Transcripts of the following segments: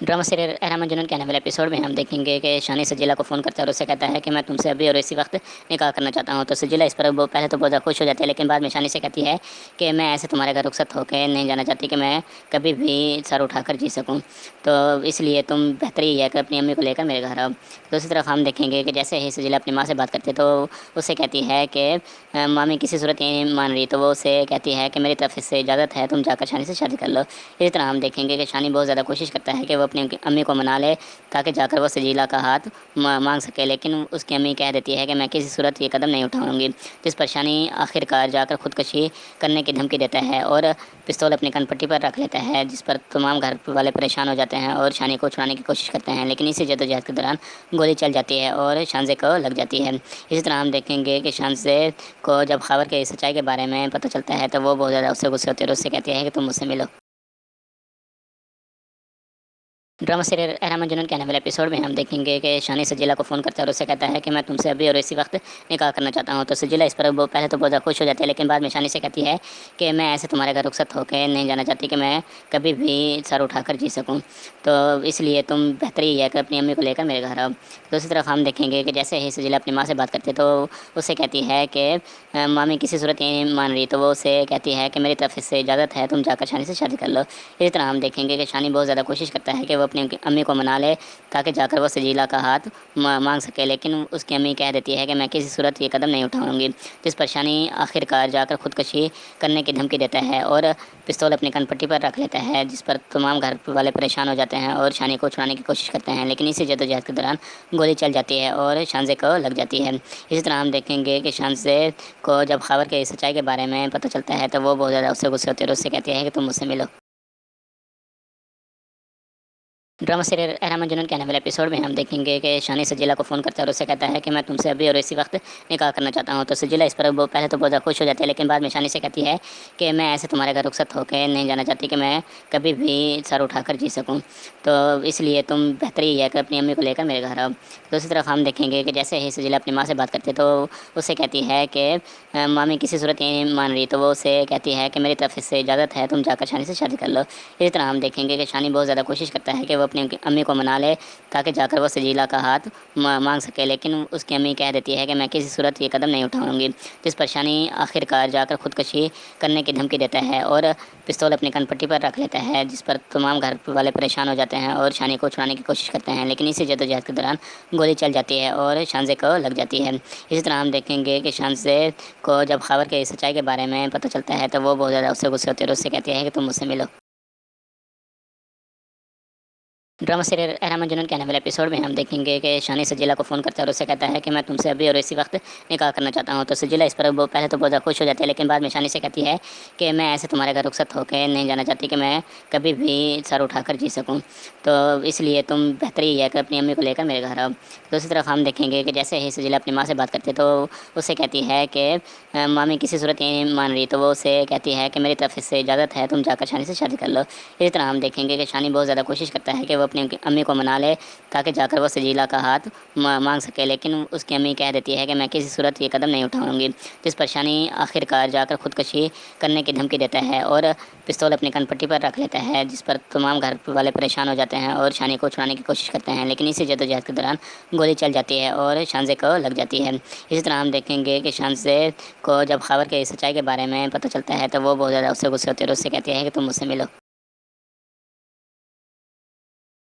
Drama serial Rahman जुनून के आने वाले एपिसोड में हम देखेंगे कि शानी सजीला को फ़ोन करता है और उससे कहता है कि मैं तुमसे अभी और इसी वक्त निकाह करना चाहता हूँ। तो सजीला इस पर वो पहले तो बहुत ज़्यादा खुश हो जाती है, लेकिन बाद में शानी से कहती है कि मैं ऐसे तुम्हारे घर रुखसत होकर नहीं जाना चाहती कि मैं कभी भी सर उठाकर जी सकूँ। तो इसलिए तुम बेहतर ही है कि अपनी अम्मी को लेकर मेरे घर आओ। दूसरी तरफ हम देखेंगे कि जैसे ही सजीला अपनी माँ से बात करती है तो उससे कहती है कि मामी किसी सूरत ये नहीं मान रही, तो वो उससे कहती है कि मेरी तरफ से इजाज़त है, तुम जाकर शानी से शादी कर लो। इसी तरह हम देखेंगे कि शानी बहुत ज़्यादा कोशिश करता है कि वो अपनी अम्मी को मना ले, ताकि जाकर वो सजीला का हाथ मांग सके, लेकिन उसकी अम्मी कह देती है कि मैं किसी सूरत ये कदम नहीं उठाऊंगी। जिस पर शानी आखिरकार जाकर खुदकुशी करने की धमकी देता है और पिस्तौल अपनी कनपट्टी पर रख लेता है, जिस पर तमाम घर वाले परेशान हो जाते हैं और शानी को छुड़ाने की कोशिश करते हैं, लेकिन इसी जद्दोजहद के दौरान गोली चल जाती है और शानजे को लग जाती है। इसी तरह हम देखेंगे कि शानजे को जब खबर के सच्चाई के बारे में पता चलता है तो वो बहुत ज़्यादा उससे गुस्से होती है और उससे कहती है कि तुम मुझसे मिलो। ड्रामा सीरियल रहमान जुनून के आने वाले एपिसोड में हम देखेंगे कि शानी सजीला को फ़ोन करता है और उससे कहता है कि मैं तुमसे अभी और इसी वक्त निकाह करना चाहता हूँ। तो सजीला इस पर वो पहले तो बहुत ज़्यादा खुश हो जाती है, लेकिन बाद में शानी से कहती है कि मैं ऐसे तुम्हारे घर रुखसत होकर नहीं जाना चाहती कि मैं कभी भी सर उठाकर जी सकूँ। तो इसलिए तुम बेहतर ही है कि अपनी अम्मी को लेकर मेरे घर आओ। दूसरी तरफ हम देखेंगे कि जैसे ही सजीला अपनी माँ से बात करती है तो उससे कहती है कि मामी किसी सूरत ये नहीं मान रही, तो वो उससे कहती है कि मेरी तरफ से इजाज़त है, तुम जाकर शानी से शादी कर लो। इसी तरह हम देखेंगे कि शानी बहुत ज़्यादा कोशिश करता है कि वो अपनी अम्मी को मना ले, ताकि जाकर वो सजीला का हाथ मांग सके, लेकिन उसकी अम्मी कह देती है कि मैं किसी सूरत ये कदम नहीं उठाऊंगी। जिस पर शानी आखिरकार जाकर खुदकुशी करने की धमकी देता है और पिस्तौल अपनी कनपट्टी पर रख लेता है, जिस पर तमाम घर वाले परेशान हो जाते हैं और शानी को छुड़ाने की कोशिश करते हैं, लेकिन इसी जद्दोजहद के दौरान गोली चल जाती है और शानजे को लग जाती है। इसी तरह हम देखेंगे कि शानजे को जब खबर के सच्चाई के बारे में पता चलता है तो वो बहुत ज़्यादा उससे गुस्से होती है और उससे कहती है कि तुम मुझसे मिलो। ड्रामा सीरियल रहमान जुनून के आने वाले एपिसोड में हम देखेंगे कि शानी सजीला को फ़ोन करता है और उससे कहता है कि मैं तुमसे अभी और इसी वक्त निकाह करना चाहता हूँ। तो सजीला इस पर वो पहले तो बहुत ज़्यादा खुश हो जाती है, लेकिन बाद में शानी से कहती है कि मैं ऐसे तुम्हारे घर रुखसत होकर नहीं जाना चाहती कि मैं कभी भी सर उठाकर जी सकूँ। तो इसलिए तुम बेहतर ही है कि अपनी अम्मी को लेकर मेरे घर आओ। दूसरी तरफ हम देखेंगे कि जैसे ही सजीला अपनी माँ से बात करती है तो उससे कहती है कि मामी किसी सूरत ये नहीं मान रही, तो वो उससे कहती है कि मेरी तरफ से इजाज़त है, तुम जाकर शानी से शादी कर लो। इसी तरह हम देखेंगे कि शानी बहुत ज़्यादा कोशिश करता है कि वो अपनी अम्मी को मना ले, ताकि जाकर वो सजीला का हाथ मांग सके, लेकिन उसकी अम्मी कह देती है कि मैं किसी सूरत ये कदम नहीं उठाऊंगी। जिस पर शानी आखिरकार जाकर खुदकुशी करने की धमकी देता है और पिस्तौल अपनी कनपट्टी पर रख लेता है, जिस पर तमाम घर वाले परेशान हो जाते हैं और शानी को छुड़ाने की कोशिश करते हैं, लेकिन इसी जद्दोजहद के दौरान गोली चल जाती है और शानजे को लग जाती है। इसी तरह हम देखेंगे कि शानजे को जब खबर के सच्चाई के बारे में पता चलता है तो वो बहुत ज़्यादा उससे गुस्से होती है और उससे कहती है कि तुम मुझसे मिलो। ड्रामा सीरियल रहमान जुनून के आने वाले एपिसोड में हम देखेंगे कि शानी सजीला को फ़ोन करता है और उससे कहता है कि मैं तुमसे अभी और इसी वक्त निकाह करना चाहता हूँ। तो सजीला इस पर वो पहले तो बहुत ज़्यादा खुश हो जाती है, लेकिन बाद में शानी से कहती है कि मैं ऐसे तुम्हारे घर रुखसत होकर नहीं जाना चाहती कि मैं कभी भी सर उठाकर जी सकूँ। तो इसलिए तुम बेहतर ही है कि अपनी अम्मी को लेकर मेरे घर आओ। दूसरी तरफ हम देखेंगे कि जैसे ही सजीला अपनी माँ से बात करती है तो उससे कहती है कि मामी किसी सूरत ये नहीं मान रही, तो वो उससे कहती है कि मेरी तरफ से इजाज़त है, तुम जाकर शानी से शादी कर लो। इसी तरह हम देखेंगे कि शानी बहुत ज़्यादा कोशिश करता है कि वो अपनी अम्मी को मना ले, ताकि जाकर वो सजीला का हाथ मांग सके, लेकिन उसकी अम्मी कह देती है कि मैं किसी सूरत ये कदम नहीं उठाऊंगी। जिस पर शानी आखिरकार जाकर खुदकुशी करने की धमकी देता है और पिस्तौल अपनी कनपट्टी पर रख लेता है, जिस पर तमाम घर वाले परेशान हो जाते हैं और शानी को छुड़ाने की कोशिश करते हैं, लेकिन इसी जद्दोजहद के दौरान गोली चल जाती है और शानजे को लग जाती है। इसी तरह हम देखेंगे कि शानजे को जब खबर के सच्चाई के बारे में पता चलता है तो वो बहुत ज़्यादा उससे गुस्से होती है और उससे कहती है कि तुम मुझसे मिलो।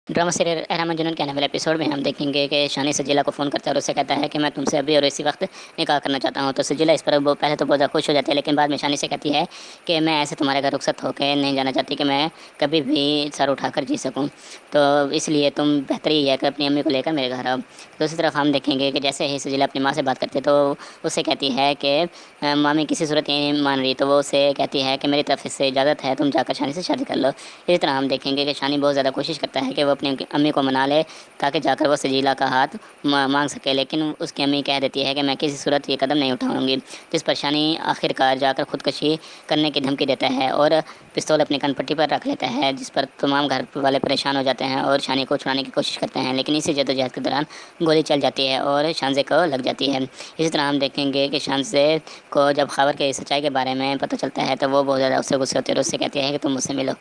ड्रामा सीरियल रहमान जुनून के आने वाले एपिसोड में हम देखेंगे कि शानी सजीला को फ़ोन करता है और उससे कहता है कि मैं तुमसे अभी और इसी वक्त निकाह करना चाहता हूँ। तो सजीला इस पर वो पहले तो बहुत ज़्यादा खुश हो जाती है, लेकिन बाद में शानी से कहती है कि मैं ऐसे तुम्हारे घर रुखसत होकर नहीं जाना चाहती कि मैं कभी भी सर उठाकर जी सकूँ। तो इसलिए तुम बेहतर ही है कि अपनी अम्मी को लेकर मेरे घर आओ। दूसरी तरफ हम देखेंगे कि जैसे ही सजीला अपनी माँ से बात करती है तो उससे कहती है कि मामी किसी सूरत ये नहीं मान रही, तो वो उससे कहती है कि मेरी तरफ से इजाज़त है, तुम जाकर शानी से शादी कर लो। इसी तरह हम देखेंगे कि शानी बहुत ज़्यादा कोशिश करता है कि वो अपनी अम्मी को मना ले, ताकि जाकर वो सजीला का हाथ मांग सके, लेकिन उसकी अम्मी कह देती है कि मैं किसी सूरत ये कदम नहीं उठाऊंगी। जिस पर शानी आखिरकार जाकर खुदकुशी करने की धमकी देता है और पिस्तौल अपनी कनपट्टी पर रख लेता है, जिस पर तमाम घर वाले परेशान हो जाते हैं और शानी को छुड़ाने की कोशिश करते हैं, लेकिन इसी जद्दोजहद के दौरान गोली चल जाती है और शानजे को लग जाती है। इसी तरह हम देखेंगे कि शानजे को जब खबर के सच्चाई के बारे में पता चलता है तो वो बहुत ज़्यादा उससे गुस्से होती है और उससे कहती है कि तुम मुझसे मिलो।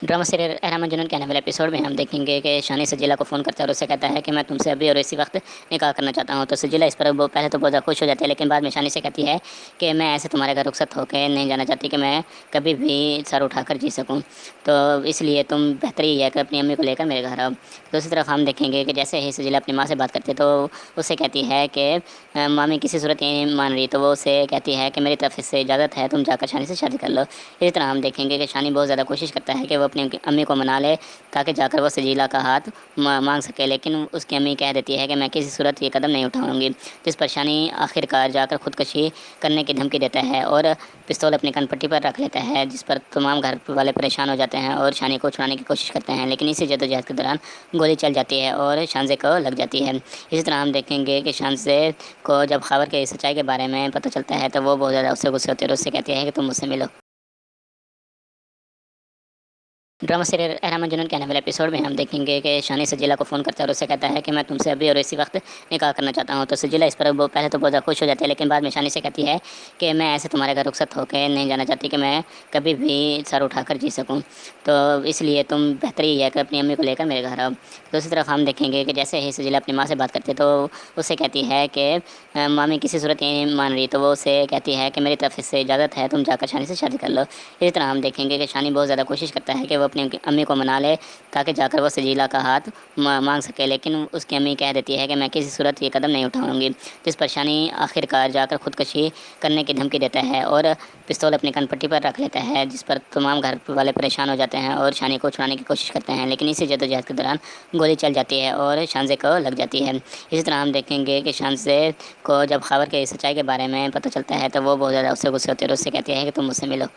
ड्रामा सीरियल रहमान जुनून के आने वाले एपिसोड में हम देखेंगे कि शानी सजीला को फ़ोन करता है और उससे कहता है कि मैं तुमसे अभी और इसी वक्त निकाह करना चाहता हूँ। तो सजीला इस पर वो पहले तो बहुत ज़्यादा खुश हो जाती है, लेकिन बाद में शानी से कहती है कि मैं ऐसे तुम्हारे घर रुखसत होकर नहीं जाना चाहती कि मैं कभी भी सर उठाकर जी सकूँ। तो इसलिए तुम बेहतर ही है कि अपनी अम्मी को लेकर मेरे घर आओ। दूसरी तरफ हम देखेंगे कि जैसे ही सजीला अपनी माँ से बात करती है तो उससे कहती है कि मामी किसी सूरत ये नहीं मान रही, तो वो उससे कहती है कि मेरी तरफ से इजाज़त है, तुम जाकर शानी से शादी कर लो। इसी तरह हम देखेंगे कि शानी बहुत ज़्यादा कोशिश करता है कि वो अपनी अम्मी को मना ले, ताकि जाकर वो सजीला का हाथ मांग सके, लेकिन उसकी अम्मी कह देती है कि मैं किसी सूरत ये कदम नहीं उठाऊंगी। जिस पर शानी आखिरकार जाकर खुदकुशी करने की धमकी देता है और पिस्तौल अपनी कनपट्टी पर रख लेता है, जिस पर तमाम घर वाले परेशान हो जाते हैं और शानी को छुड़ाने की कोशिश करते हैं, लेकिन इसी जद्दोजहद के दौरान गोली चल जाती है और शानजे को लग जाती है। इसी तरह हम देखेंगे कि शानजे को जब खबर के सच्चाई के बारे में पता चलता है तो वो बहुत ज़्यादा उससे गुस्से होती है और उससे कहती है कि तुम मुझसे मिलो। ड्रामा सीरियल रहमान जुनून के आने वाले एपिसोड में हम देखेंगे कि शानी सजीला को फ़ोन करता है और उससे कहता है कि मैं तुमसे अभी और इसी वक्त निकाह करना चाहता हूँ। तो सजीला इस पर वो पहले तो बहुत ज़्यादा खुश हो जाती है, लेकिन बाद में शानी से कहती है कि मैं ऐसे तुम्हारे घर रुखसत होकर नहीं जाना चाहती कि मैं कभी भी सर उठाकर जी सकूँ। तो इसलिए तुम बेहतर ही है कि अपनी अम्मी को लेकर मेरे घर आओ। दूसरी तरफ हम देखेंगे कि जैसे ही सजीला अपनी माँ से बात करती है तो उससे कहती है कि मामी किसी सूरत ये नहीं मान रही, तो वो उससे कहती है कि मेरी तरफ से इजाज़त है, तुम जाकर शानी से शादी कर लो। इसी तरह हम देखेंगे कि शानी बहुत ज़्यादा कोशिश करता है कि वो अपनी अम्मी को मना ले, ताकि जाकर वो सजीला का हाथ मांग सके, लेकिन उसकी अम्मी कह देती है कि मैं किसी सूरत ये कदम नहीं उठाऊंगी। जिस पर शानी आखिरकार जाकर खुदकुशी करने की धमकी देता है और पिस्तौल अपनी कनपट्टी पर रख लेता है, जिस पर तमाम घर वाले परेशान हो जाते हैं और शानी को छुड़ाने की कोशिश करते हैं, लेकिन इसी जद्दोजहद के दौरान गोली चल जाती है और शानजे को लग जाती है। इसी तरह हम देखेंगे कि शानजे को जब खबर के सच्चाई के बारे में पता चलता है तो वो बहुत ज़्यादा उससे गुस्से होती है और उससे कहती है कि तुम मुझसे मिलो।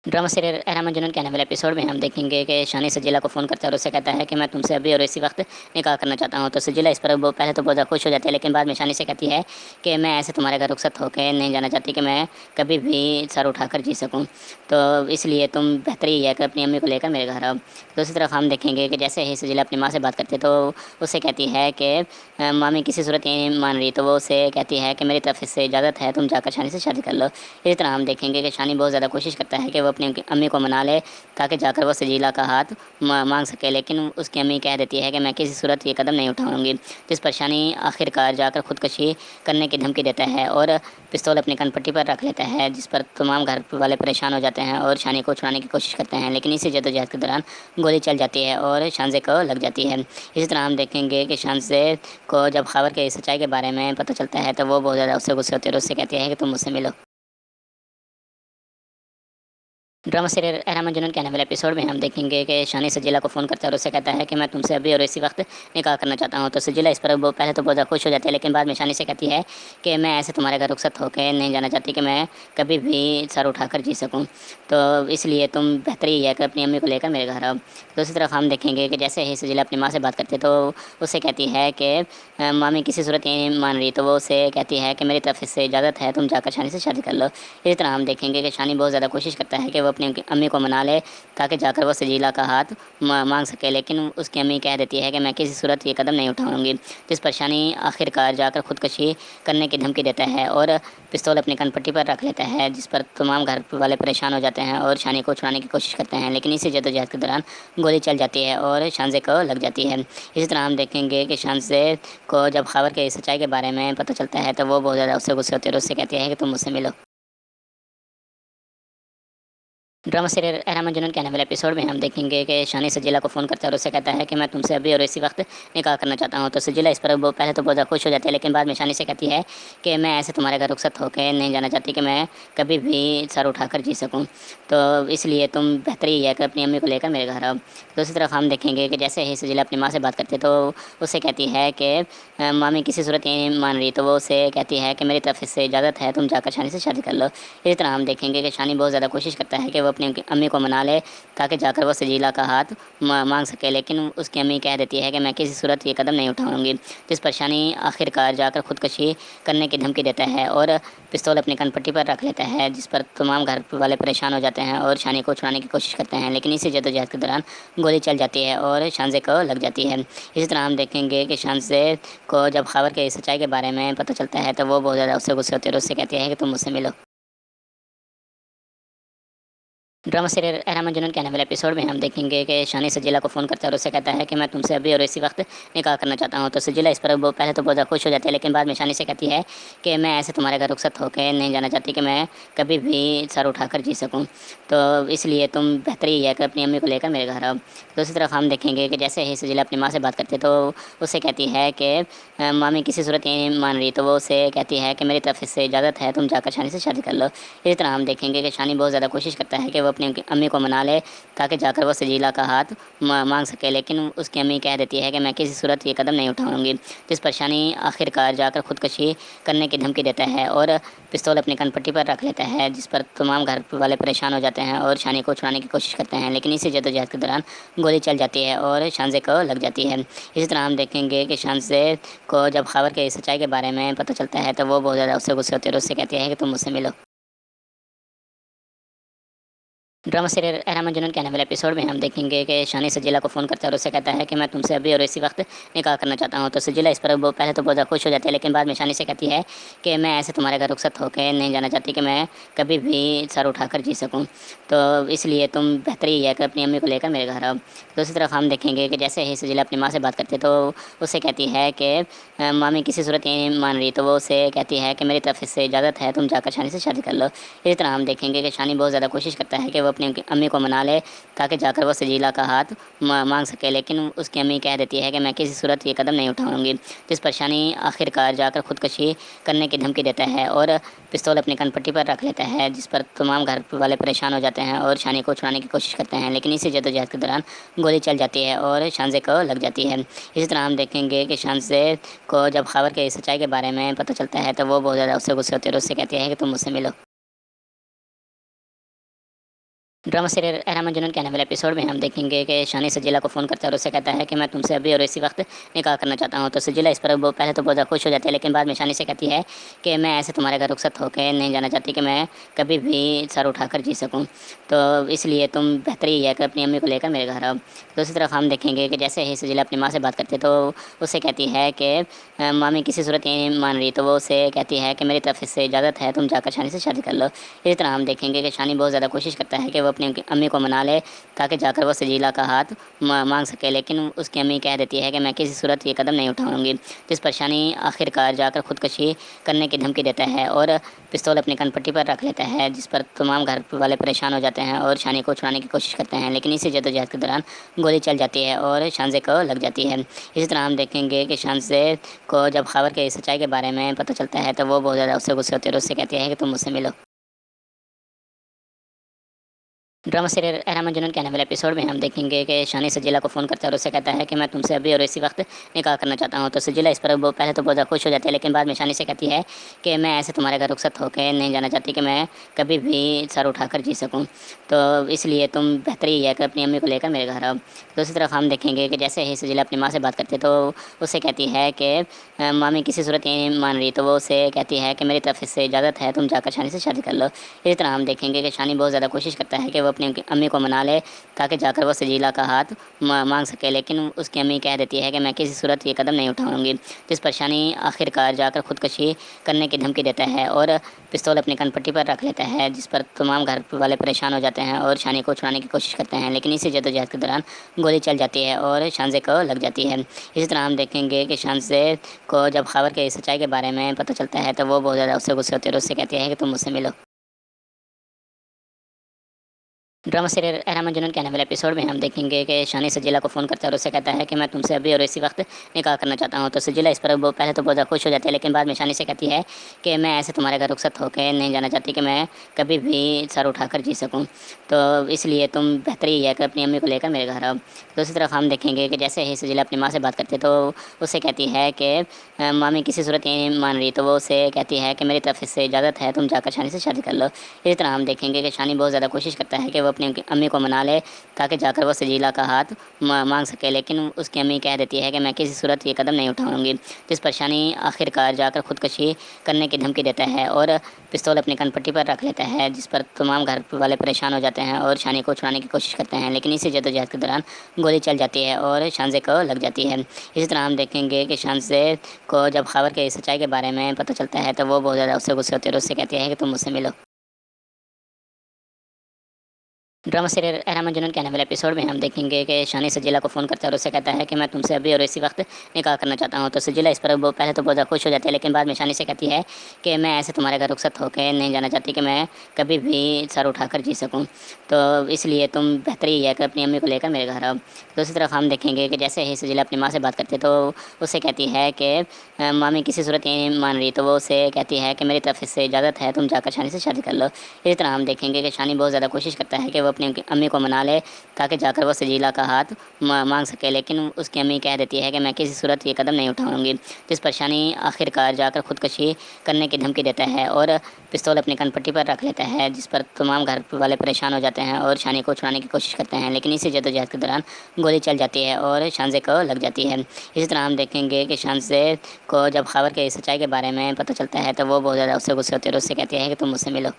ड्रामा सीरियल रहमान जुनून के आने वाले एपिसोड में हम देखेंगे कि शानी सजीला को फ़ोन करता है और उससे कहता है कि मैं तुमसे अभी और इसी वक्त निकाह करना चाहता हूँ। तो सजीला इस पर वो पहले तो बहुत ज़्यादा खुश हो जाती है, लेकिन बाद में शानी से कहती है कि मैं ऐसे तुम्हारे घर रुखसत होकर नहीं जाना चाहती कि मैं कभी भी सर उठाकर जी सकूँ। तो इसलिए तुम बेहतर ही है कि अपनी अम्मी को लेकर मेरे घर आओ। दूसरी तरफ हम देखेंगे कि जैसे ही सजीला अपनी माँ से बात करती है तो उससे कहती है कि मामी किसी सूरत ये नहीं मान रही, तो वो उससे कहती है कि मेरी तरफ से इजाज़त है, तुम जाकर शानी से शादी कर लो। इसी तरह हम देखेंगे कि शानी बहुत ज़्यादा कोशिश करता है कि वो अपनी अम्मी को मना ले, ताकि जाकर वो सजीला का हाथ मांग सके, लेकिन उसकी अम्मी कह देती है कि मैं किसी सूरत ये कदम नहीं उठाऊंगी। जिस पर शानी आखिरकार जाकर खुदकुशी करने की धमकी देता है और पिस्तौल अपनी कनपट्टी पर रख लेता है, जिस पर तमाम घर वाले परेशान हो जाते हैं और शानी को छुड़ाने की कोशिश करते हैं, लेकिन इसी जद्दोजहद के दौरान गोली चल जाती है और शानजे को लग जाती है। इसी तरह हम देखेंगे कि शानजे को जब खबर के सच्चाई के बारे में पता चलता है तो वो बहुत ज़्यादा उससे गुस्से होती है और उससे कहती है कि तुम मुझसे मिलो। ड्रामा सीरियल रहमान जुनून के आने वाले एपिसोड में हम देखेंगे कि शानी सजीला को फ़ोन करता है और उससे कहता है कि मैं तुमसे अभी और इसी वक्त निकाह करना चाहता हूँ। तो सजीला इस पर वो पहले तो बहुत ज़्यादा खुश हो जाती है, लेकिन बाद में शानी से कहती है कि मैं ऐसे तुम्हारे घर रुखसत होकर नहीं जाना चाहती कि मैं कभी भी सर उठाकर जी सकूँ। तो इसलिए तुम बेहतर ही है कि अपनी अम्मी को लेकर मेरे घर आओ। दूसरी तरफ हम देखेंगे कि जैसे ही सजीला अपनी माँ से बात करती है तो उससे कहती है कि मामी किसी सूरत ये नहीं मान रही, तो वो उससे कहती है कि मेरी तरफ से इजाज़त है, तुम जाकर शानी से शादी कर लो। इसी तरह हम देखेंगे कि शानी बहुत ज़्यादा कोशिश करता है कि वो अपनी अम्मी को मना ले, ताकि जाकर वो सजीला का हाथ मांग सके, लेकिन उसकी अम्मी कह देती है कि मैं किसी सूरत ये कदम नहीं उठाऊंगी। जिस पर शानी आखिरकार जाकर खुदकुशी करने की धमकी देता है और पिस्तौल अपनी कनपट्टी पर रख लेता है, जिस पर तमाम घर वाले परेशान हो जाते हैं और शानी को छुड़ाने की कोशिश करते हैं, लेकिन इसी जद्दोजहद के दौरान गोली चल जाती है और शानजे को लग जाती है। इसी तरह हम देखेंगे कि शानजे को जब खबर के सच्चाई के बारे में पता चलता है तो वो बहुत ज़्यादा उससे गुस्से होती है और उससे कहती है कि तुम मुझसे मिलो। ड्रामा सीरियल रहमान जुनून के आने वाले एपिसोड में हम देखेंगे कि शानी सजीला को फ़ोन करता है और उससे कहता है कि मैं तुमसे अभी और इसी वक्त निकाह करना चाहता हूँ। तो सजीला इस पर वो पहले तो बहुत ज़्यादा खुश हो जाती है, लेकिन बाद में शानी से कहती है कि मैं ऐसे तुम्हारे घर रुखसत होकर नहीं जाना चाहती कि मैं कभी भी सर उठाकर जी सकूँ। तो इसलिए तुम बेहतर ही है कि अपनी अम्मी को लेकर मेरे घर आओ। दूसरी तरफ हम देखेंगे कि जैसे ही सजीला अपनी माँ से बात करती है तो उससे कहती है कि मामी किसी सूरत ये नहीं मान रही, तो वो उससे कहती है कि मेरी तरफ से इजाज़त है, तुम जाकर शानी से शादी कर लो। इसी तरह हम देखेंगे कि शानी बहुत ज़्यादा कोशिश करता है कि वो अपनी अम्मी को मना ले, ताकि जाकर वो सजीला का हाथ मांग सके, लेकिन उसकी अम्मी कह देती है कि मैं किसी सूरत ये कदम नहीं उठाऊंगी। जिस पर शानी आखिरकार जाकर खुदकुशी करने की धमकी देता है और पिस्तौल अपनी कनपट्टी पर रख लेता है, जिस पर तमाम घर वाले परेशान हो जाते हैं और शानी को छुड़ाने की कोशिश करते हैं, लेकिन इसी जद्दोजहद के दौरान गोली चल जाती है और शानजे को लग जाती है। इसी तरह हम देखेंगे कि शानजे को जब खबर के सच्चाई के बारे में पता चलता है तो वो बहुत ज़्यादा उससे गुस्से होती है और उससे कहती है कि तुम मुझसे मिलो। ड्रामा सीरियल रहमान जुनून के आने वाले एपिसोड में हम देखेंगे कि शानी सजीला को फ़ोन करता है और उससे कहता है कि मैं तुमसे अभी और इसी वक्त निकाह करना चाहता हूँ। तो सजीला इस पर वो पहले तो बहुत ज़्यादा खुश हो जाती है, लेकिन बाद में शानी से कहती है कि मैं ऐसे तुम्हारे घर रुखसत होकर नहीं जाना चाहती कि मैं कभी भी सर उठाकर जी सकूँ। तो इसलिए तुम बेहतर ही है कि अपनी अम्मी को लेकर मेरे घर आओ। दूसरी तरफ हम देखेंगे कि जैसे ही सजीला अपनी माँ से बात करती है तो उससे कहती है कि मामी किसी सूरत ये नहीं मान रही, तो वो उससे कहती है कि मेरी तरफ से इजाज़त है, तुम जाकर शानी से शादी कर लो। इसी तरह हम देखेंगे कि शानी बहुत ज़्यादा कोशिश करता है कि वो अपनी अम्मी को मना ले, ताकि जाकर वो सजीला का हाथ मांग सके, लेकिन उसकी अम्मी कह देती है कि मैं किसी सूरत ये कदम नहीं उठाऊंगी। जिस पर शानी आखिरकार जाकर खुदकुशी करने की धमकी देता है और पिस्तौल अपनी कनपट्टी पर रख लेता है, जिस पर तमाम घर वाले परेशान हो जाते हैं और शानी को छुड़ाने की कोशिश करते हैं, लेकिन इसी जद्दोजहद के दौरान गोली चल जाती है और शानजे को लग जाती है। इसी तरह हम देखेंगे कि शानजे को जब खबर के सच्चाई के बारे में पता चलता है तो वो बहुत ज़्यादा उससे गुस्से होती है और उससे कहती है कि तुम मुझसे मिलो। ड्रामा सीरियल रहमान जुनून के आने वाले एपिसोड में हम देखेंगे कि शानी सजीला को फ़ोन करता है और उससे कहता है कि मैं तुमसे अभी और इसी वक्त निकाह करना चाहता हूँ। तो सजीला इस पर वो पहले तो बहुत ज़्यादा खुश हो जाती है, लेकिन बाद में शानी से कहती है कि मैं ऐसे तुम्हारे घर रुखसत होकर नहीं जाना चाहती कि मैं कभी भी सर उठाकर जी सकूँ। तो इसलिए तुम बेहतर ही है कि अपनी अम्मी को लेकर मेरे घर आओ। दूसरी तरफ हम देखेंगे कि जैसे ही सजीला अपनी माँ से बात करती है तो उससे कहती है कि मामी किसी सूरत ये नहीं मान रही, तो वो उससे कहती है कि मेरी तरफ से इजाज़त है, तुम जाकर शानी से शादी कर लो। इसी तरह हम देखेंगे कि शानी बहुत ज़्यादा कोशिश करता है कि वो अपनी अम्मी को मना ले, ताकि जाकर वो सजीला का हाथ मांग सके, लेकिन उसकी अम्मी कह देती है कि मैं किसी सूरत ये कदम नहीं उठाऊंगी। जिस पर शानी आखिरकार जाकर खुदकुशी करने की धमकी देता है और पिस्तौल अपनी कनपट्टी पर रख लेता है, जिस पर तमाम घर वाले परेशान हो जाते हैं और शानी को छुड़ाने की कोशिश करते हैं, लेकिन इसी जद्दोजहद के दौरान गोली चल जाती है और शानजे को लग जाती है। इसी तरह हम देखेंगे कि शानजे को जब खबर के सच्चाई के बारे में पता चलता है तो वो बहुत ज़्यादा उससे गुस्से होती है और उससे कहती है कि तुम मुझसे मिलो। ड्रामा सीरियल रहमान जुनून के आने वाले एपिसोड में हम देखेंगे कि शानी सजीला को फ़ोन करता है और उससे कहता है कि मैं तुमसे अभी और इसी वक्त निकाह करना चाहता हूँ। तो सजीला इस पर वो पहले तो बहुत ज़्यादा खुश हो जाती है, लेकिन बाद में शानी से कहती है कि मैं ऐसे तुम्हारे घर रुखसत होकर नहीं जाना चाहती कि मैं कभी भी सर उठाकर जी सकूँ। तो इसलिए तुम बेहतर ही है कि अपनी अम्मी को लेकर मेरे घर आओ। दूसरी तरफ हम देखेंगे कि जैसे ही सजीला अपनी माँ से बात करती है तो उससे कहती है कि मामी किसी सूरत ये नहीं मान रही, तो वो उससे कहती है कि मेरी तरफ से इजाज़त है, तुम जाकर शानी से शादी कर लो। इसी तरह हम देखेंगे कि शानी बहुत ज़्यादा कोशिश करता है कि वो अपनी अम्मी को मना ले, ताकि जाकर वो सजीला का हाथ मांग सके, लेकिन उसकी अम्मी कह देती है कि मैं किसी सूरत ये कदम नहीं उठाऊंगी। जिस पर शानी आखिरकार जाकर खुदकुशी करने की धमकी देता है और पिस्तौल अपनी कनपट्टी पर रख लेता है, जिस पर तमाम घर वाले परेशान हो जाते हैं और शानी को छुड़ाने की कोशिश करते हैं, लेकिन इसी जद्दोजहद के दौरान गोली चल जाती है और शानजे को लग जाती है। इसी तरह हम देखेंगे कि शानजे को जब खबर के सच्चाई के बारे में पता चलता है तो वो बहुत ज़्यादा उससे गुस्से होती है और उससे कहती है कि तुम मुझसे मिलो। ड्रामा सीरियल रहमान जुनून के आने वाले एपिसोड में हम देखेंगे कि शानी सजीला को फ़ोन करता है और उससे कहता है कि मैं तुमसे अभी और इसी वक्त निकाह करना चाहता हूँ। तो सजीला इस पर वो पहले तो बहुत ज़्यादा खुश हो जाती है, लेकिन बाद में शानी से कहती है कि मैं ऐसे तुम्हारे घर रुखसत होकर नहीं जाना चाहती कि मैं कभी भी सर उठाकर जी सकूँ। तो इसलिए तुम बेहतर ही है कि अपनी अम्मी को लेकर मेरे घर आओ। दूसरी तरफ हम देखेंगे कि जैसे ही सजीला अपनी माँ से बात करती है तो उससे कहती है कि मामी किसी सूरत ये नहीं मान रही, तो वो उससे कहती है कि मेरी तरफ से इजाज़त है, तुम जाकर शानी से शादी कर लो। इसी तरह हम देखेंगे कि शानी बहुत ज़्यादा कोशिश करता है कि वो अपनी अम्मी को मना ले, ताकि जाकर वो सजीला का हाथ मांग सके, लेकिन उसकी अम्मी कह देती है कि मैं किसी सूरत ये कदम नहीं उठाऊंगी। जिस पर शानी आखिरकार जाकर खुदकुशी करने की धमकी देता है और पिस्तौल अपनी कनपट्टी पर रख लेता है, जिस पर तमाम घर वाले परेशान हो जाते हैं और शानी को छुड़ाने की कोशिश करते हैं, लेकिन इसी जद्दोजहद के दौरान गोली चल जाती है और शानजे को लग जाती है। इसी तरह हम देखेंगे कि शानजे को जब खबर के सच्चाई के बारे में पता चलता है तो वो बहुत ज़्यादा उससे गुस्से होती है और उससे कहती है कि तुम मुझसे मिलो। ड्रामा सीरियल रहमान जुनून के आने वाले एपिसोड में हम देखेंगे कि शानी सजीला को फ़ोन करता है और उससे कहता है कि मैं तुमसे अभी और इसी वक्त निकाह करना चाहता हूँ। तो सजीला इस पर वो पहले तो बहुत ज़्यादा खुश हो जाती है, लेकिन बाद में शानी से कहती है कि मैं ऐसे तुम्हारे घर रुखसत होकर नहीं जाना चाहती कि मैं कभी भी सर उठाकर जी सकूँ। तो इसलिए तुम बेहतर ही है कि अपनी अम्मी को लेकर मेरे घर आओ। दूसरी तरफ हम देखेंगे कि जैसे ही सजीला अपनी माँ से बात करती है तो उससे कहती है कि मामी किसी सूरत ये नहीं मान रही, तो वो उससे कहती है कि मेरी तरफ से इजाज़त है, तुम जाकर शानी से शादी कर लो। इसी तरह हम देखेंगे कि शानी बहुत ज़्यादा कोशिश करता है कि वो अपनी अम्मी को मना ले, ताकि जाकर वो सजीला का हाथ मांग सके, लेकिन उसकी अम्मी कह देती है कि मैं किसी सूरत ये कदम नहीं उठाऊंगी। जिस पर शानी आखिरकार जाकर खुदकुशी करने की धमकी देता है और पिस्तौल अपनी कनपट्टी पर रख लेता है, जिस पर तमाम घर वाले परेशान हो जाते हैं और शानी को छुड़ाने की कोशिश करते हैं, लेकिन इसी जद्दोजहद के दौरान गोली चल जाती है और शानजे को लग जाती है। इसी तरह हम देखेंगे कि शानजे को जब खबर के सच्चाई के बारे में पता चलता है तो वो बहुत ज़्यादा उससे गुस्से होती है और उससे कहती है कि तुम मुझसे मिलो। ड्रामा सीरियल रहमान जुनून के आने वाले एपिसोड में हम देखेंगे कि शानी सजीला को फ़ोन करता है और उससे कहता है कि मैं तुमसे अभी और इसी वक्त निकाह करना चाहता हूँ। तो सजीला इस पर वो पहले तो बहुत ज़्यादा खुश हो जाती है, लेकिन बाद में शानी से कहती है कि मैं ऐसे तुम्हारे घर रुखसत होकर नहीं जाना चाहती कि मैं कभी भी सर उठाकर जी सकूँ। तो इसलिए तुम बेहतर ही है कि अपनी अम्मी को लेकर मेरे घर आओ। दूसरी तरफ हम देखेंगे कि जैसे ही सजीला अपनी माँ से बात करती है तो उससे कहती है कि मामी किसी सूरत ये नहीं मान रही, तो वो उससे कहती है कि मेरी तरफ से इजाज़त है, तुम जाकर शानी से शादी कर लो। इसी तरह हम देखेंगे कि शानी बहुत ज़्यादा कोशिश करता है कि वो अपनी अम्मी को मना ले, ताकि जाकर वो सजीला का हाथ मांग सके, लेकिन उसकी अम्मी कह देती है कि मैं किसी सूरत ये कदम नहीं उठाऊंगी। जिस पर शानी आखिरकार जाकर खुदकुशी करने की धमकी देता है और पिस्तौल अपनी कनपट्टी पर रख लेता है, जिस पर तमाम घर वाले परेशान हो जाते हैं और शानी को छुड़ाने की कोशिश करते हैं, लेकिन इसी जद्दोजहद के दौरान गोली चल जाती है और शानजे को लग जाती है। इसी तरह हम देखेंगे कि शानजे को जब खबर के सच्चाई के बारे में पता चलता है तो वो बहुत ज़्यादा उससे गुस्से होती है और उससे कहती है कि तुम मुझसे मिलो।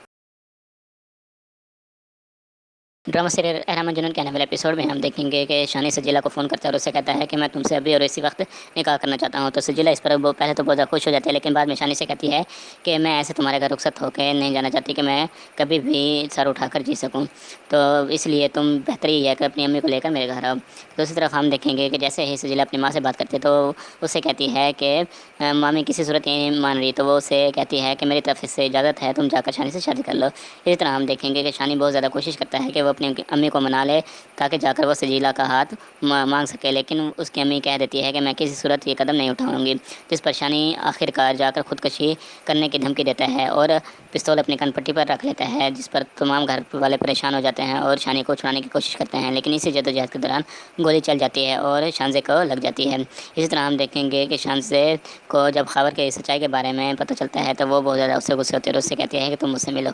ड्रामा सीरियल रहमान जुनून के आने वाले एपिसोड में हम देखेंगे कि शानी सजीला को फ़ोन करता है और उससे कहता है कि मैं तुमसे अभी और इसी वक्त निकाह करना चाहता हूँ। तो सजीला इस पर वो पहले तो बहुत ज़्यादा खुश हो जाती है, लेकिन बाद में शानी से कहती है कि मैं ऐसे तुम्हारे घर रुखसत होकर नहीं जाना चाहती कि मैं कभी भी सर उठाकर जी सकूँ। तो इसलिए तुम बेहतर ही है कि अपनी अम्मी को लेकर मेरे घर आओ। दूसरी तरफ हम देखेंगे कि जैसे ही सजीला अपनी माँ से बात करती है तो उससे कहती है कि मामी किसी सूरत ये नहीं मान रही, तो वो उससे कहती है कि मेरी तरफ से इजाज़त है, तुम जाकर शानी से शादी कर लो। इसी तरह हम देखेंगे कि शानी बहुत ज़्यादा कोशिश करता है कि वो अपनी अम्मी को मना ले, ताकि जाकर वो सजीला का हाथ मांग सके, लेकिन उसकी अम्मी कह देती है कि मैं किसी सूरत ये कदम नहीं उठाऊंगी। जिस पर शानी आखिरकार जाकर खुदकुशी करने की धमकी देता है और पिस्तौल अपनी कनपट्टी पर रख लेता है, जिस पर तमाम घर वाले परेशान हो जाते हैं और शानी को छुड़ाने की कोशिश करते हैं, लेकिन इसी जद्दोजहद के दौरान गोली चल जाती है और शानजे को लग जाती है। इसी तरह हम देखेंगे कि शानजे को जब खबर के सच्चाई के बारे में पता चलता है तो वो बहुत ज़्यादा उससे गुस्से होती है और उससे कहती है कि तुम मुझसे मिलो।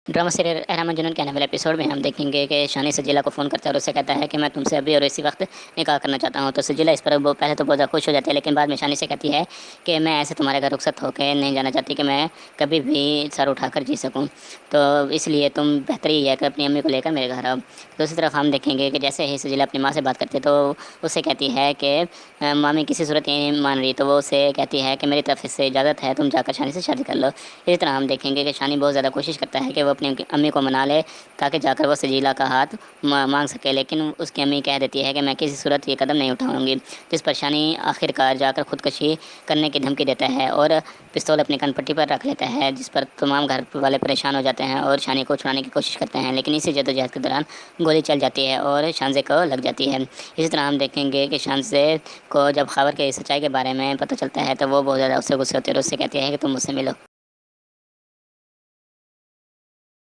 ड्रामा सीरियल रहमान जुनून के आने वाले एपिसोड में हम देखेंगे कि शानी सजीला को फ़ोन करता है और उससे कहता है कि मैं तुमसे अभी और इसी वक्त निकाह करना चाहता हूँ। तो सजीला इस पर वो पहले तो बहुत ज़्यादा खुश हो जाती है, लेकिन बाद में शानी से कहती है कि मैं ऐसे तुम्हारे घर रुखसत होकर नहीं जाना चाहती कि मैं कभी भी सर उठाकर जी सकूँ। तो इसलिए तुम बेहतर ही है कि अपनी अम्मी को लेकर मेरे घर आओ। दूसरी तरफ हम देखेंगे कि जैसे ही सजीला अपनी माँ से बात करती है तो उससे कहती है कि मामी किसी सूरत ये नहीं मान रही, तो वो उससे कहती है कि मेरी तरफ से इजाज़त है, तुम जाकर शानी से शादी कर लो। इसी तरह हम देखेंगे कि शानी बहुत ज़्यादा कोशिश करता है कि वो अपनी अम्मी को मना ले, ताकि जाकर वो सजीला का हाथ मांग सके, लेकिन उसकी अम्मी कह देती है कि मैं किसी सूरत ये कदम नहीं उठाऊंगी। जिस पर शानी आखिरकार जाकर खुदकुशी करने की धमकी देता है और पिस्तौल अपनी कनपट्टी पर रख लेता है, जिस पर तमाम घर वाले परेशान हो जाते हैं और शानी को छुड़ाने की कोशिश करते हैं, लेकिन इसी जद्दोजहद के दौरान गोली चल जाती है और शानजे को लग जाती है। इसी तरह हम देखेंगे कि शानजे को जब खबर के सच्चाई के बारे में पता चलता है तो वो बहुत ज़्यादा उससे गुस्से होती है और उससे कहती है कि तुम मुझसे मिलो।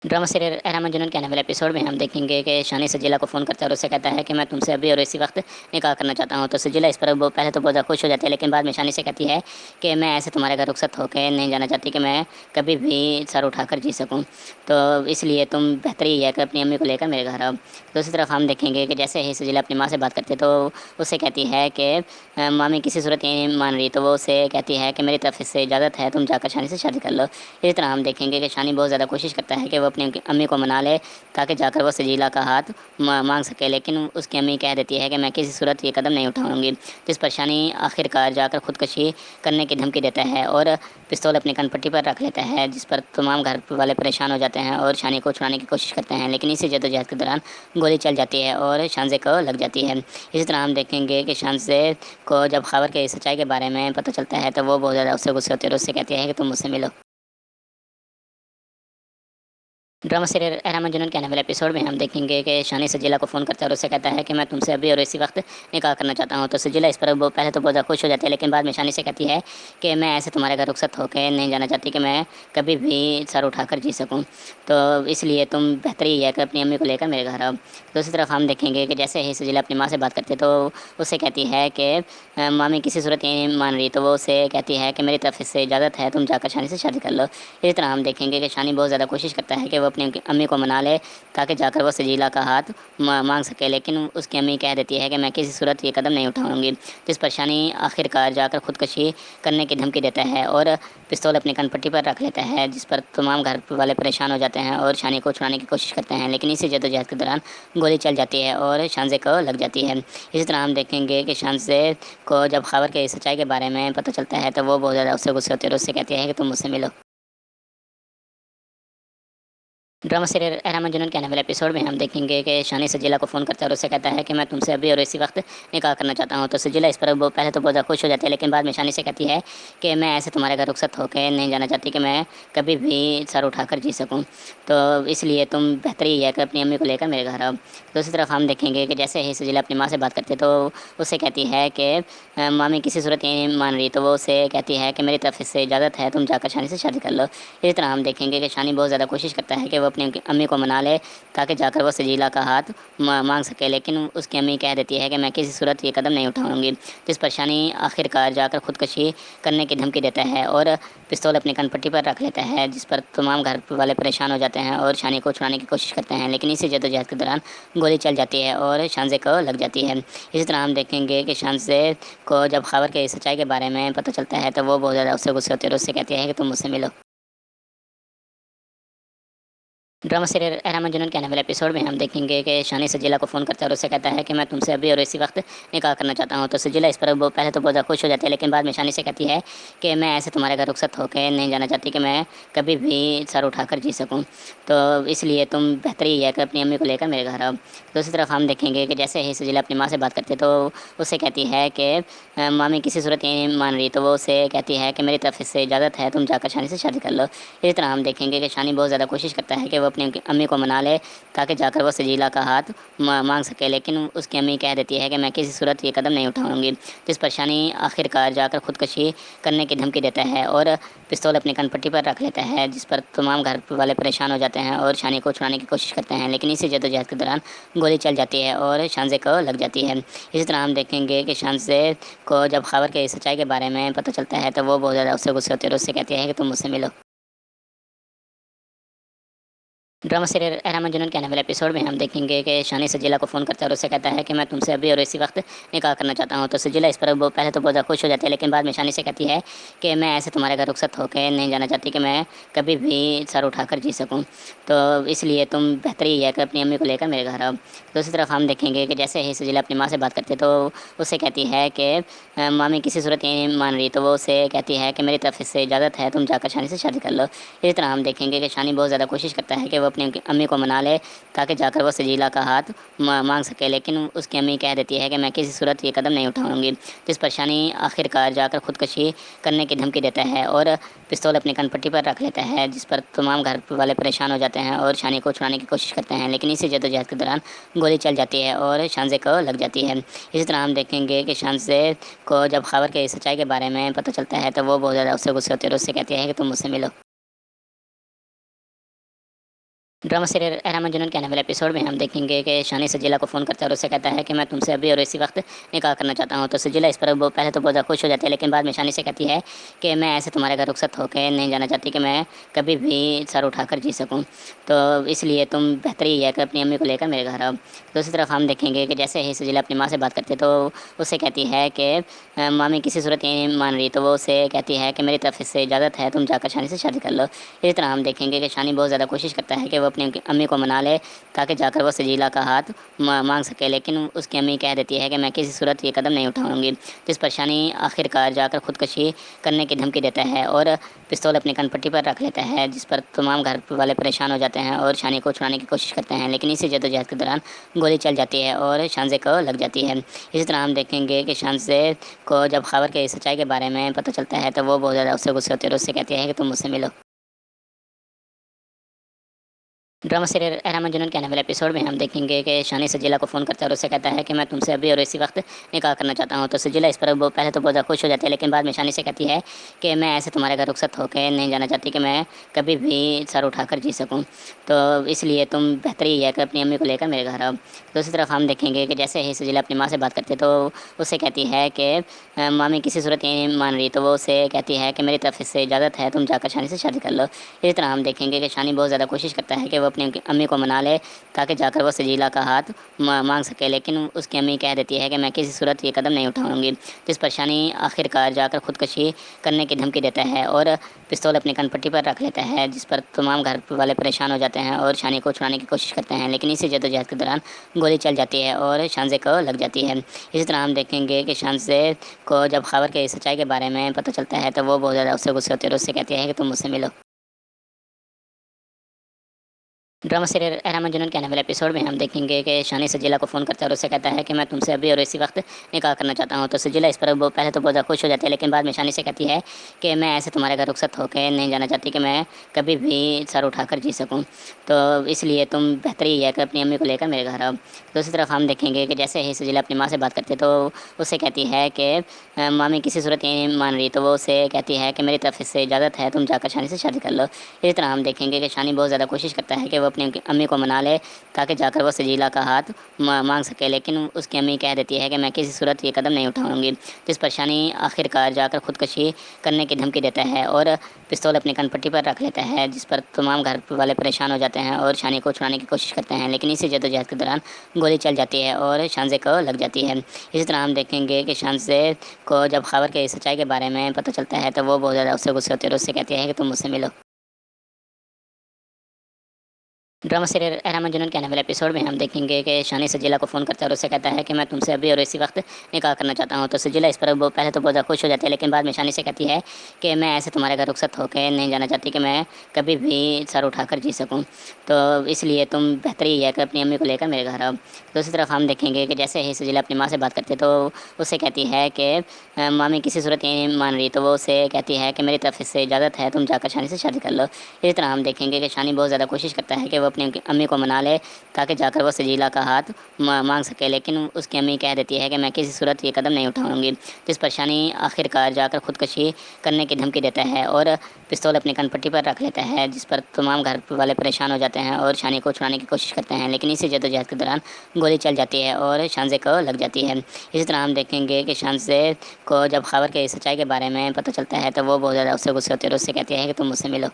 ड्रामा सीरियल रहमान जुनून के आने वाले एपिसोड में हम देखेंगे कि शानी सजीला को फ़ोन करता है और उससे कहता है कि मैं तुमसे अभी और इसी वक्त निकाह करना चाहता हूँ। तो सजीला इस पर वो पहले तो बहुत ज़्यादा खुश हो जाती है, लेकिन बाद में शानी से कहती है कि मैं ऐसे तुम्हारे घर रुखसत होकर नहीं जाना चाहती कि मैं कभी भी सर उठाकर जी सकूँ। तो इसलिए तुम बेहतर ही है कि अपनी अम्मी को लेकर मेरे घर आओ। दूसरी तरफ हम देखेंगे कि जैसे ही सजीला अपनी माँ से बात करती है तो उससे कहती है कि मामी किसी सूरत ये नहीं मान रही, तो वो उससे कहती है कि मेरी तरफ से इजाज़त है, तुम जाकर शानी से शादी कर लो। इसी तरह हम देखेंगे कि शानी बहुत ज़्यादा कोशिश करता है कि वो अपनी अम्मी को मना ले, ताकि जाकर वो सजीला का हाथ मांग सके, लेकिन उसकी अम्मी कह देती है कि मैं किसी सूरत ये कदम नहीं उठाऊंगी। जिस पर शानी आखिरकार जाकर खुदकुशी करने की धमकी देता है और पिस्तौल अपनी कनपट्टी पर रख लेता है, जिस पर तमाम घर वाले परेशान हो जाते हैं और शानी को छुड़ाने की कोशिश करते हैं, लेकिन इसी जद्दोजहद के दौरान गोली चल जाती है और शानजे को लग जाती है। इसी तरह हम देखेंगे कि शानजे को जब खबर के सच्चाई के बारे में पता चलता है तो वो बहुत ज़्यादा उससे गुस्से होती है और उससे कहती है कि तुम मुझसे मिलो। ड्रामा सीरियल रहमान जुनून के आने वाले एपिसोड में हम देखेंगे कि शानी सजीला को फ़ोन करता है और उससे कहता है कि मैं तुमसे अभी और इसी वक्त निकाह करना चाहता हूँ। तो सजीला इस पर वो पहले तो बहुत ज़्यादा खुश हो जाती है, लेकिन बाद में शानी से कहती है कि मैं ऐसे तुम्हारे घर रुखसत होकर नहीं जाना चाहती कि मैं कभी भी सर उठाकर जी सकूँ। तो इसलिए तुम बेहतर ही है कि अपनी अम्मी को लेकर मेरे घर आओ। दूसरी तरफ हम देखेंगे कि जैसे ही सजीला अपनी माँ से बात करती है तो उससे कहती है कि मामी किसी सूरत ये नहीं मान रही, तो वो उससे कहती है कि मेरी तरफ से इजाज़त है, तुम जाकर शानी से शादी कर लो। इसी तरह हम देखेंगे कि शानी बहुत ज़्यादा कोशिश करता है कि वो अपनी अम्मी को मना ले, ताकि जाकर वो सजीला का हाथ मांग सके, लेकिन उसकी अम्मी कह देती है कि मैं किसी सूरत ये कदम नहीं उठाऊंगी। जिस पर शानी आखिरकार जाकर खुदकुशी करने की धमकी देता है और पिस्तौल अपनी कनपट्टी पर रख लेता है, जिस पर तमाम घर वाले परेशान हो जाते हैं और शानी को छुड़ाने की कोशिश करते हैं, लेकिन इसी जद्दोजहद के दौरान गोली चल जाती है और शानजे को लग जाती है। इसी तरह हम देखेंगे कि शानजे को जब खबर के सच्चाई के बारे में पता चलता है तो वो बहुत ज़्यादा उससे गुस्से होती है और उससे कहती है कि तुम मुझसे मिलो। ड्रामा सीरियल रहमान जुनून के आने वाले एपिसोड में हम देखेंगे कि शानी सजीला को फ़ोन करता है और उससे कहता है कि मैं तुमसे अभी और इसी वक्त निकाह करना चाहता हूँ। तो सजीला इस पर वो पहले तो बहुत ज़्यादा खुश हो जाती है, लेकिन बाद में शानी से कहती है कि मैं ऐसे तुम्हारे घर रुखसत होकर नहीं जाना चाहती कि मैं कभी भी सर उठाकर जी सकूँ। तो इसलिए तुम बेहतर ही है कि अपनी अम्मी को लेकर मेरे घर आओ। दूसरी तरफ हम देखेंगे कि जैसे ही सजीला अपनी माँ से बात करती है तो उससे कहती है कि मामी किसी सूरत ये नहीं मान रही, तो वो उससे कहती है कि मेरी तरफ से इजाज़त है, तुम जाकर शानी से शादी कर लो। इसी तरह हम देखेंगे कि शानी बहुत ज़्यादा कोशिश करता है कि वो अपनी अम्मी को मना ले, ताकि जाकर वो सजीला का हाथ मांग सके, लेकिन उसकी अम्मी कह देती है कि मैं किसी सूरत ये कदम नहीं उठाऊंगी। जिस पर शानी आखिरकार जाकर खुदकुशी करने की धमकी देता है और पिस्तौल अपनी कनपट्टी पर रख लेता है, जिस पर तमाम घर वाले परेशान हो जाते हैं और शानी को छुड़ाने की कोशिश करते हैं, लेकिन इसी जद्दोजहद के दौरान गोली चल जाती है और शानजे को लग जाती है। इसी तरह हम देखेंगे कि शानजे को जब खबर के सच्चाई के बारे में पता चलता है तो वो बहुत ज़्यादा उससे गुस्से होती है और उससे कहती है कि तुम मुझसे मिलो। ड्रामा सीरियल रहमान जुनून के आने वाले एपिसोड में हम देखेंगे कि शानी सजीला को फ़ोन करता है और उससे कहता है कि मैं तुमसे अभी और इसी वक्त निकाह करना चाहता हूँ। तो सजीला इस पर वो पहले तो बहुत ज़्यादा खुश हो जाती है, लेकिन बाद में शानी से कहती है कि मैं ऐसे तुम्हारे घर रुखसत होकर नहीं जाना चाहती कि मैं कभी भी सर उठाकर जी सकूँ। तो इसलिए तुम बेहतर ही है कि अपनी अम्मी को लेकर मेरे घर आओ। दूसरी तरफ हम देखेंगे कि जैसे ही सजीला अपनी माँ से बात करती है तो उससे कहती है कि मामी किसी सूरत ये नहीं मान रही, तो वो उससे कहती है कि मेरी तरफ से इजाज़त है, तुम जाकर शानी से शादी कर लो। इसी तरह हम देखेंगे कि शानी बहुत ज़्यादा कोशिश करता है कि वो अपनी अम्मी को मना ले, ताकि जाकर वो सजीला का हाथ मांग सके, लेकिन उसकी अम्मी कह देती है कि मैं किसी सूरत ये कदम नहीं उठाऊंगी। जिस पर शानी आखिरकार जाकर खुदकुशी करने की धमकी देता है और पिस्तौल अपनी कनपट्टी पर रख लेता है, जिस पर तमाम घर वाले परेशान हो जाते हैं और शानी को छुड़ाने की कोशिश करते हैं, लेकिन इसी जद्दोजहद के दौरान गोली चल जाती है और शानजे को लग जाती है। इसी तरह हम देखेंगे कि शानजे को जब खबर के सच्चाई के बारे में पता चलता है तो वो बहुत ज़्यादा उससे गुस्से होती है और उससे कहती है कि तुम मुझसे मिलो। ड्रामा सीरियल रहमान जुनून के आने वाले एपिसोड में हम देखेंगे कि शानी सजीला को फ़ोन करता है और उससे कहता है कि मैं तुमसे अभी और इसी वक्त निकाह करना चाहता हूँ। तो सजीला इस पर वो पहले तो बहुत ज़्यादा खुश हो जाती है, लेकिन बाद में शानी से कहती है कि मैं ऐसे तुम्हारे घर रुखसत होकर नहीं जाना चाहती कि मैं कभी भी सर उठाकर जी सकूँ। तो इसलिए तुम बेहतर ही है कि अपनी अम्मी को लेकर मेरे घर आओ। दूसरी तरफ हम देखेंगे कि जैसे ही सजीला अपनी माँ से बात करती है तो उससे कहती है कि मामी किसी सूरत ये नहीं मान रही, तो वो उससे कहती है कि मेरी तरफ से इजाज़त है, तुम जाकर शानी से शादी कर लो। इसी तरह हम देखेंगे कि शानी बहुत ज़्यादा कोशिश करता है कि वो अपनी अम्मी को मना ले, ताकि जाकर वो सजीला का हाथ मांग सके, लेकिन उसकी अम्मी कह देती है कि मैं किसी सूरत ये कदम नहीं उठाऊंगी। जिस पर शानी आखिरकार जाकर खुदकुशी करने की धमकी देता है और पिस्तौल अपनी कनपट्टी पर रख लेता है, जिस पर तमाम घर वाले परेशान हो जाते हैं और शानी को छुड़ाने की कोशिश करते हैं, लेकिन इसी जद्दोजहद के दौरान गोली चल जाती है और शानजे को लग जाती है। इसी तरह हम देखेंगे कि शानजे को जब खबर के सच्चाई के बारे में पता चलता है तो वो बहुत ज़्यादा उससे गुस्से होती है और उससे कहती है कि तुम मुझसे मिलो। ड्रामा सीरियल रहमान जुनून के आने वाले एपिसोड में हम देखेंगे कि शानी सजीला को फ़ोन करता है और उससे कहता है कि मैं तुमसे अभी और इसी वक्त निकाह करना चाहता हूँ। तो सजीला इस पर वो पहले तो बहुत ज़्यादा खुश हो जाती है, लेकिन बाद में शानी से कहती है कि मैं ऐसे तुम्हारे घर रुखसत होकर नहीं जाना चाहती कि मैं कभी भी सर उठाकर जी सकूँ। तो इसलिए तुम बेहतर ही है कि अपनी अम्मी को लेकर मेरे घर आओ। दूसरी तरफ हम देखेंगे कि जैसे ही सजीला अपनी माँ से बात करती है तो उससे कहती है कि मामी किसी सूरत ये नहीं मान रही, तो वो उससे कहती है कि मेरी तरफ से इजाज़त है, तुम जाकर शानी से शादी कर लो। इसी तरह हम देखेंगे कि शानी बहुत ज़्यादा कोशिश करता है कि वो अपनी अम्मी को मना ले, ताकि जाकर वो सजीला का हाथ मांग सके, लेकिन उसकी अम्मी कह देती है कि मैं किसी सूरत ये कदम नहीं उठाऊंगी। जिस पर शानी आखिरकार जाकर खुदकुशी करने की धमकी देता है और पिस्तौल अपनी कनपट्टी पर रख लेता है, जिस पर तमाम घर वाले परेशान हो जाते हैं और शानी को छुड़ाने की कोशिश करते हैं, लेकिन इसी जद्दोजहद के दौरान गोली चल जाती है और शानजे को लग जाती है। इसी तरह हम देखेंगे कि शानजे को जब खबर के सच्चाई के बारे में पता चलता है तो वो बहुत ज़्यादा उससे गुस्से होती है और उससे कहती है कि तुम मुझसे मिलो। ड्रामा सीरियल रहमान जुनून के आने वाले एपिसोड में हम देखेंगे कि शानी सजीला को फ़ोन करता है और उससे कहता है कि मैं तुमसे अभी और इसी वक्त निकाह करना चाहता हूँ। तो सजीला इस पर वो पहले तो बहुत ज़्यादा खुश हो जाती है, लेकिन बाद में शानी से कहती है कि मैं ऐसे तुम्हारे घर रुखसत होकर नहीं जाना चाहती कि मैं कभी भी सर उठाकर जी सकूँ। तो इसलिए तुम बेहतर ही है कि अपनी अम्मी को लेकर मेरे घर आओ। दूसरी तरफ हम देखेंगे कि जैसे ही सजीला अपनी माँ से बात करती है तो उससे कहती है कि मामी किसी सूरत ये नहीं मान रही, तो वो उससे कहती है कि मेरी तरफ से इजाज़त है, तुम जाकर शानी से शादी कर लो। इसी तरह हम देखेंगे कि शानी बहुत ज़्यादा कोशिश करता है कि वो अपनी अम्मी को मना ले, ताकि जाकर वो सजीला का हाथ मांग सके, लेकिन उसकी अम्मी कह देती है कि मैं किसी सूरत ये कदम नहीं उठाऊंगी। जिस पर शानी आखिरकार जाकर खुदकुशी करने की धमकी देता है और पिस्तौल अपनी कनपट्टी पर रख लेता है, जिस पर तमाम घर वाले परेशान हो जाते हैं और शानी को छुड़ाने की कोशिश करते हैं, लेकिन इसी जद्दोजहद के दौरान गोली चल जाती है और शानजे को लग जाती है। इसी तरह हम देखेंगे कि शानजे को जब खबर के सच्चाई के बारे में पता चलता है तो वो बहुत ज़्यादा उससे गुस्से होती है और उससे कहती है कि तुम मुझसे मिलो। ड्रामा सीरियल रहमान जुनून के आने वाले एपिसोड में हम देखेंगे कि शानी सजीला को फ़ोन करता है और उससे कहता है कि मैं तुमसे अभी और इसी वक्त निकाह करना चाहता हूँ। तो सजीला इस पर वो पहले तो बहुत ज़्यादा खुश हो जाती है, लेकिन बाद में शानी से कहती है कि मैं ऐसे तुम्हारे घर रुखसत होकर नहीं जाना चाहती कि मैं कभी भी सर उठाकर जी सकूँ। तो इसलिए तुम बेहतर ही है कि अपनी अम्मी को लेकर मेरे घर आओ। दूसरी तरफ हम देखेंगे कि जैसे ही सजीला अपनी माँ से बात करती है तो उससे कहती है कि मामी किसी सूरत ये नहीं मान रही, तो वो उससे कहती है कि मेरी तरफ से इजाज़त है, तुम जाकर शानी से शादी कर लो। इसी तरह हम देखेंगे कि शानी बहुत ज़्यादा कोशिश करता है कि वो अपनी अम्मी को मना ले, ताकि जाकर वो सजीला का हाथ मांग सके, लेकिन उसकी अम्मी कह देती है कि मैं किसी सूरत ये कदम नहीं उठाऊंगी। जिस पर शानी आखिरकार जाकर खुदकुशी करने की धमकी देता है और पिस्तौल अपनी कनपट्टी पर रख लेता है, जिस पर तमाम घर वाले परेशान हो जाते हैं और शानी को छुड़ाने की कोशिश करते हैं, लेकिन इसी जद्दोजहद के दौरान गोली चल जाती है और शानजे को लग जाती है। इसी तरह हम देखेंगे कि शानजे को जब खबर के सच्चाई के बारे में पता चलता है तो वो बहुत ज़्यादा उससे गुस्से होती है और उससे कहती है कि तुम मुझसे मिलो। ड्रामा सीरियल रहमान जुनून के आने वाले एपिसोड में हम देखेंगे कि शानी सजीला को फ़ोन करता है और उससे कहता है कि मैं तुमसे अभी और इसी वक्त निकाह करना चाहता हूँ। तो सजीला इस पर वो पहले तो बहुत ज़्यादा खुश हो जाती है, लेकिन बाद में शानी से कहती है कि मैं ऐसे तुम्हारे घर रुखसत होकर नहीं जाना चाहती कि मैं कभी भी सर उठाकर जी सकूँ। तो इसलिए तुम बेहतर ही है कि अपनी अम्मी को लेकर मेरे घर आओ। दूसरी तरफ हम देखेंगे कि जैसे ही सजीला अपनी माँ से बात करती है तो उससे कहती है कि मामी किसी सूरत ये नहीं मान रही, तो वो उससे कहती है कि मेरी तरफ से इजाज़त है, तुम जाकर शानी से शादी कर लो। इसी तरह हम देखेंगे कि शानी बहुत ज़्यादा कोशिश करता है कि वो अपनी अम्मी को मना ले, ताकि जाकर वो सजीला का हाथ मांग सके, लेकिन उसकी अम्मी कह देती है कि मैं किसी सूरत ये कदम नहीं उठाऊंगी। जिस पर शानी आखिरकार जाकर खुदकुशी करने की धमकी देता है और पिस्तौल अपनी कनपट्टी पर रख लेता है, जिस पर तमाम घर वाले परेशान हो जाते हैं और शानी को छुड़ाने की कोशिश करते हैं, लेकिन इसी जद्दोजहद के दौरान गोली चल जाती है और शानजे को लग जाती है। इसी तरह हम देखेंगे कि शानजे को जब खबर के सच्चाई के बारे में पता चलता है तो वो बहुत ज़्यादा उससे गुस्से होती है और उससे कहती है कि तुम मुझसे मिलो।